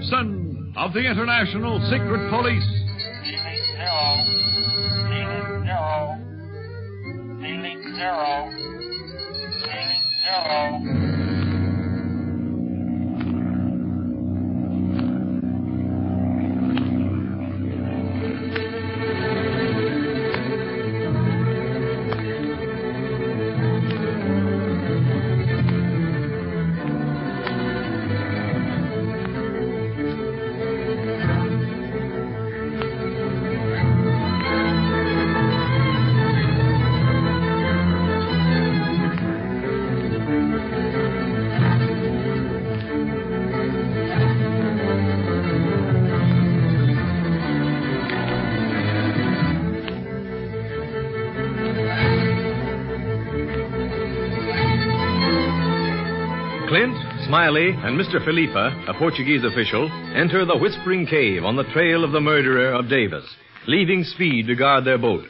Gibson of the International Secret Police. Feeling zero. Clint, Smiley, and Mr. Felipa, a Portuguese official, enter the Whispering Cave on the trail of the murderer of Davis, leaving Speed to guard their boat.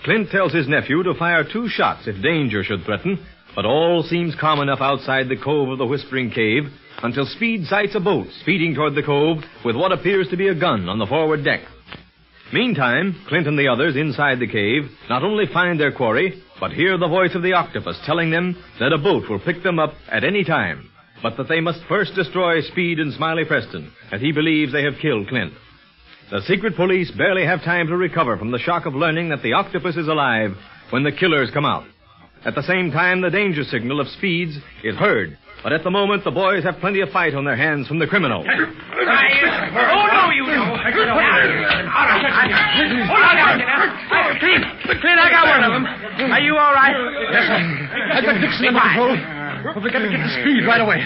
Clint tells his nephew to fire 2 shots if danger should threaten, but all seems calm enough outside the cove of the Whispering Cave until Speed sights a boat speeding toward the cove with what appears to be a gun on the forward deck. Meantime, Clint and the others inside the cave not only find their quarry, but hear the voice of the octopus telling them that a boat will pick them up at any time, but that they must first destroy Speed and Smiley Preston, as he believes they have killed Clint. The secret police barely have time to recover from the shock of learning that the octopus is alive when the killers come out. At the same time, the danger signal of Speed's is heard, but at the moment the boys have plenty of fight on their hands from the criminal. Oh, no, you don't. Clint, I got one of them. Are you all right? Yes, sir. I've got Dixon under control. But we got to get to Speed right away.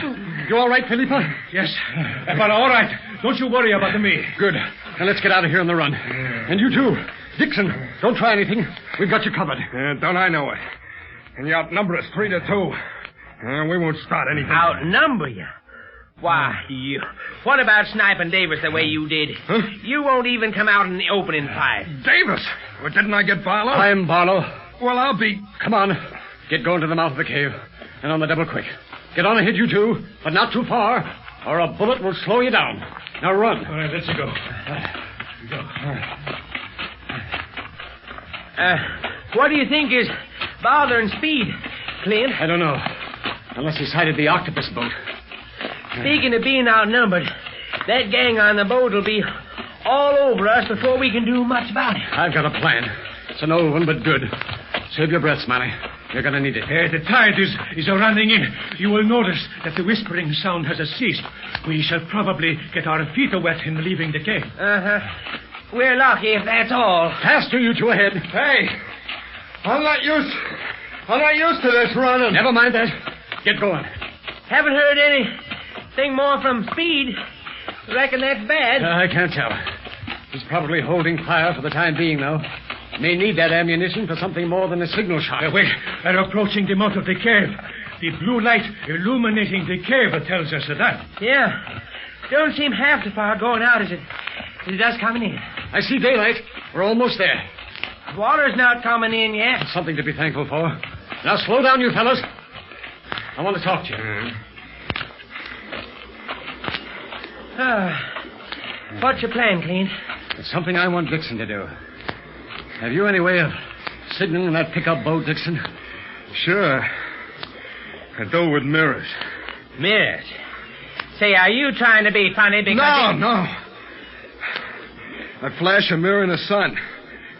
You all right, Felipa? Yes, but all right. Don't you worry about me. Good. Now let's get out of here on the run. And you too. Dixon, don't try anything. We've got you covered. Don't I know it? And you outnumber us 3-2. We won't start anything. Outnumber you? Why, what about sniping Davis the way you did? Huh? You won't even come out in the opening fight. Davis? Well, didn't I get Barlow? I'm Barlow. Well, I'll be... Come on. Get going to the mouth of the cave. And on the double quick. Get on ahead, you two, but not too far, or a bullet will slow you down. Now run. All right, let's go. What do you think is bothering Speed, Clint? I don't know. Unless he sighted the octopus boat. Speaking of being outnumbered, that gang on the boat will be all over us before we can do much about it. I've got a plan. It's an old one, but good. Save your breath, Smiley. You're going to need it. The tide is running in. You will notice that the whispering sound has ceased. We shall probably get our feet wet in leaving the cave. Uh-huh. We're lucky if that's all. Faster, you two ahead. Hey, I'm not used to this running. Never mind that. Get going. Haven't heard anything more from Speed. Reckon that's bad. I can't tell. He's probably holding fire for the time being, though. May need that ammunition for something more than a signal shot. Wait, they're approaching the mouth of the cave. The blue light illuminating the cave tells us of that. Yeah. Don't seem half so far going out as it does coming in. I see daylight. We're almost there. Water's not coming in yet. Something to be thankful for. Now slow down, you fellas. I want to talk to you. What's your plan, Clint? It's something I want Dixon to do. Have you any way of signaling that pickup boat, Dixon? Sure. I do with mirrors. Mirrors? Say, are you trying to be funny because... No. I flash a mirror in the sun.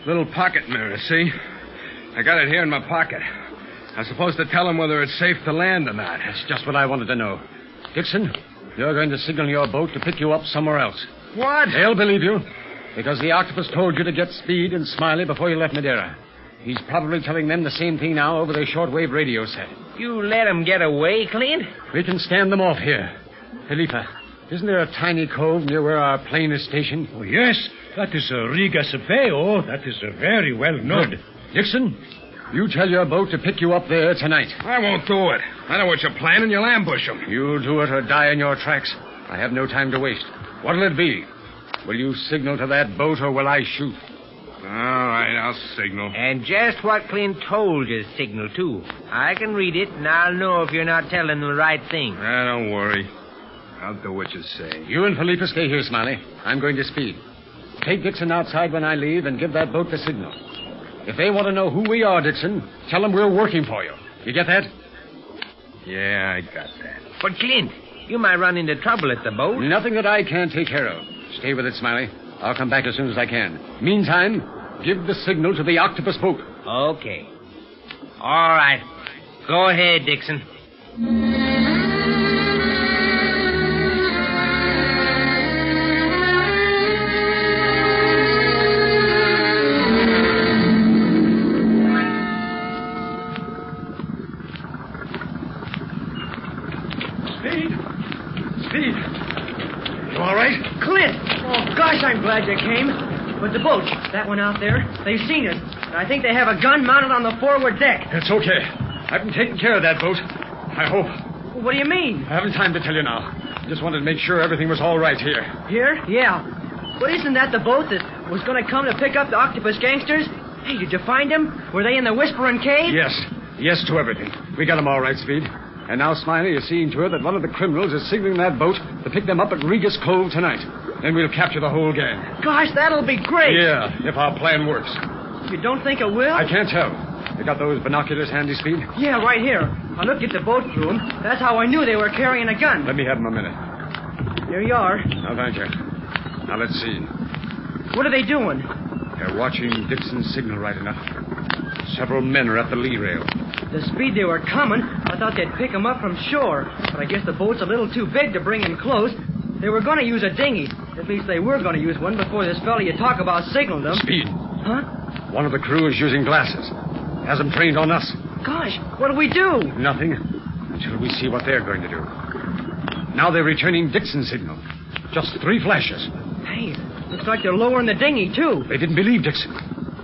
Little pocket mirror, see? I got it here in my pocket. I'm supposed to tell him whether it's safe to land or not. That's just what I wanted to know. Dixon, you're going to signal your boat to pick you up somewhere else. What? They'll believe you. Because the octopus told you to get Speed and Smiley before you left Madeira. He's probably telling them the same thing now over their shortwave radio set. You let him get away, Clint? We can stand them off here. Felipa, isn't there a tiny cove near where our plane is stationed? Oh, yes. That is Rigas Bay. Oh, that is very well known. Good. Dixon, you tell your boat to pick you up there tonight. I won't do it. I know what you're planning. You'll ambush them. You'll do it or die in your tracks. I have no time to waste. What'll it be? Will you signal to that boat, or will I shoot? All right, I'll signal. And just what Clint told you to signal, too. I can read it, and I'll know if you're not telling the right thing. Don't worry. I'll do what you say. You and Felipe stay here, Smiley. I'm going to Speed. Take Dixon outside when I leave and give that boat the signal. If they want to know who we are, Dixon, tell them we're working for you. You get that? Yeah, I got that. But, Clint, you might run into trouble at the boat. Nothing that I can't take care of. Stay with it, Smiley. I'll come back as soon as I can. Meantime, give the signal to the Octopus boat. Okay. All right. Go ahead, Dixon. Speed! You all right? Clint! Oh, gosh, I'm glad you came. But the boat, that one out there, they've seen us. And I think they have a gun mounted on the forward deck. It's okay. I've been taking care of that boat. I hope. Well, what do you mean? I haven't time to tell you now. Just wanted to make sure everything was all right here. Here? Yeah. But isn't that the boat that was going to come to pick up the Octopus gangsters? Hey, did you find them? Were they in the Whispering Cave? Yes. Yes to everything. We got them all right, Speed. And now Smiley is seeing to it that one of the criminals is signaling that boat to pick them up at Regis Cove tonight. Then we'll capture the whole gang. Gosh, that'll be great. Yeah, if our plan works. You don't think it will? I can't tell. You got those binoculars handy, Speed? Yeah, right here. I looked at the boat through them. That's how I knew they were carrying a gun. Let me have them a minute. Here you are. Now, thank you. Now, let's see. What are they doing? They're watching Dixon's signal right enough. Several men are at the lee rail. The speed they were coming, I thought they'd pick them up from shore. But I guess the boat's a little too big to bring in close. They were going to use a dinghy. At least they were going to use one before this fella you talk about signaled them. Speed. Huh? One of the crew is using glasses. Has them trained on us. Gosh, what do we do? Nothing until we see what they're going to do. Now they're returning Dixon's signal. Just 3 flashes. Hey, looks like they're lowering the dinghy, too. They didn't believe Dixon.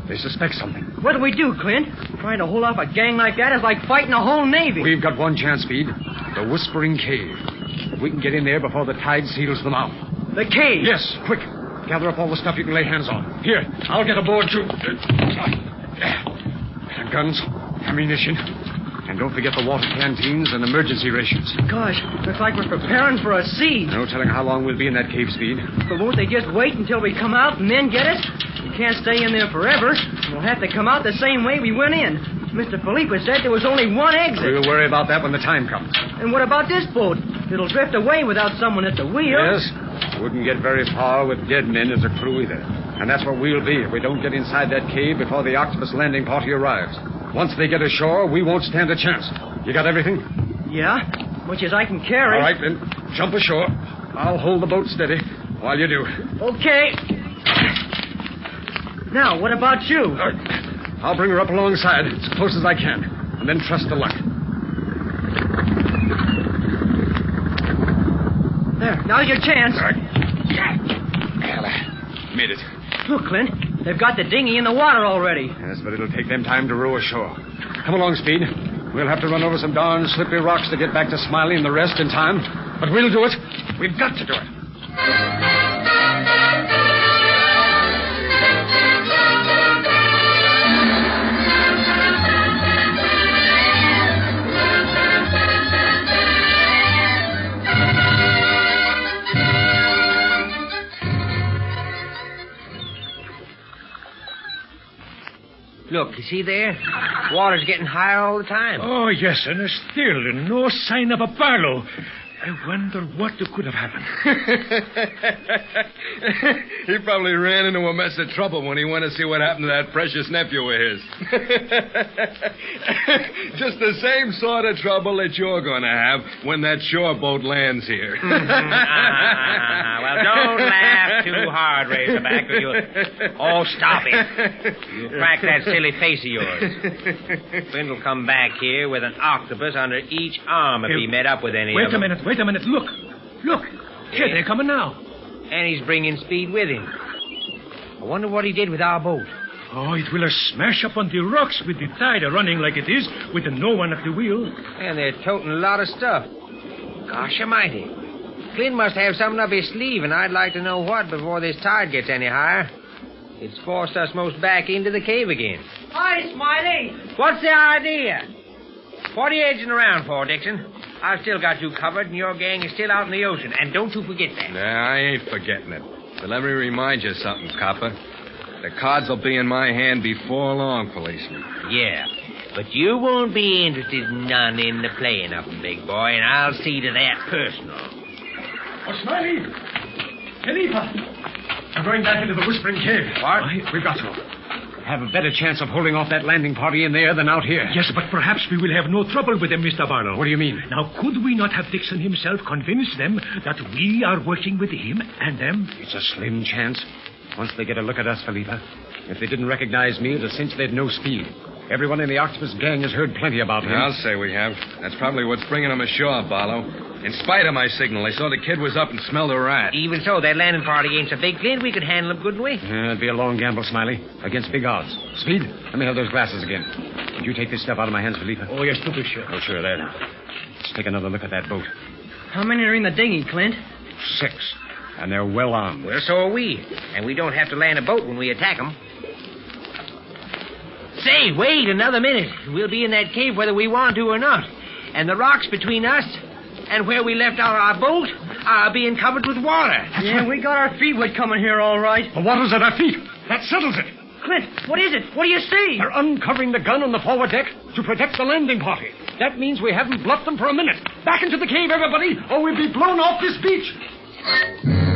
They suspect something. What do we do, Clint? Trying to hold off a gang like that is like fighting a whole navy. We've got one chance, Speed. The Whispering Cave. If we can get in there before the tide seals the mouth. The cave? Yes, quick. Gather up all the stuff you can lay hands on. Here, I'll get aboard, too. Guns, ammunition, and don't forget the water canteens and emergency rations. Gosh, looks like we're preparing for a siege. No telling how long we'll be in that cave, Speed. But won't they just wait until we come out and then get us? We can't stay in there forever. We'll have to come out the same way we went in. Mr. Felipe said there was only one exit. We'll worry about that when the time comes. And what about this boat? It'll drift away without someone at the wheel. Yes. Wouldn't get very far with dead men as a crew either. And that's what we'll be if we don't get inside that cave before the Octopus landing party arrives. Once they get ashore, we won't stand a chance. You got everything? Yeah, much as I can carry. All right, then. Jump ashore. I'll hold the boat steady while you do. Okay. Now, what about you? All right. I'll bring her up alongside as close as I can, and then trust to luck. There, now's your chance. All right. Well, made it. Look, Clint, they've got the dinghy in the water already. Yes, but it'll take them time to row ashore. Come along, Speed. We'll have to run over some darn slippery rocks to get back to Smiley and the rest in time. But we'll do it. We've got to do it. Look, you see there? Water's getting higher all the time. Oh, yes, and there's still no sign of a Barlow. I wonder what could have happened. He probably ran into a mess of trouble when he went to see what happened to that precious nephew of his. Just the same sort of trouble that you're going to have when that shore boat lands here. Well, don't laugh too hard, Razorback, or you'll... Oh, stop it. You crack that silly face of yours. Flint will come back here with an octopus under each arm if he met up with any of them. Wait a minute. Look. Here, they're coming now. And he's bringing Speed with him. I wonder what he did with our boat. Oh, it will smash up on the rocks with the tide running like it is, with no one at the wheel. And they're toting a lot of stuff. Gosh almighty. Clint must have something up his sleeve, and I'd like to know what before this tide gets any higher. It's forced us most back into the cave again. Hi, Smiley. What's the idea? What are you edging around for, Dixon? I've still got you covered, and your gang is still out in the ocean. And don't you forget that. Nah, I ain't forgetting it. But let me remind you something, copper. The cards will be in my hand before long, policeman. Yeah, but you won't be interested none in the playing of them, big boy, and I'll see to that personal. Oh, Smiley! Khalifa! I'm going back into the Whispering Cave. What? We've got to. Have a better chance of holding off that landing party in there than out here. Yes, but perhaps we will have no trouble with them, Mr. Barlow. What do you mean? Now, could we not have Dixon himself convince them that we are working with him and them? It's a slim chance. Once they get a look at us, Felipa. If they didn't recognize me, it's a cinch they'd no speed. Everyone in the Octopus gang has heard plenty about him. I'll say we have. That's probably what's bringing them ashore, Barlow. In spite of my signal, they saw the kid was up and smelled a rat. Even so, that landing party ain't so big, Clint. We could handle them, couldn't we? It'd be a long gamble, Smiley. Against big odds. Speed, let me have those glasses again. Would you take this stuff out of my hands, Felipa? Oh, yes, to be sure. Oh, sure, there now. Let's take another look at that boat. How many are in the dinghy, Clint? 6. And they're well armed. Well, so are we. And we don't have to land a boat when we attack them. Say, wait another minute. We'll be in that cave whether we want to or not. And the rocks between us and where we left our boat are being covered with water. Yeah, we got our feet wet coming here all right. The water's at our feet. That settles it. Clint, what is it? What do you see? They're uncovering the gun on the forward deck to protect the landing party. That means we haven't bluffed them for a minute. Back into the cave, everybody, or we'll be blown off this beach.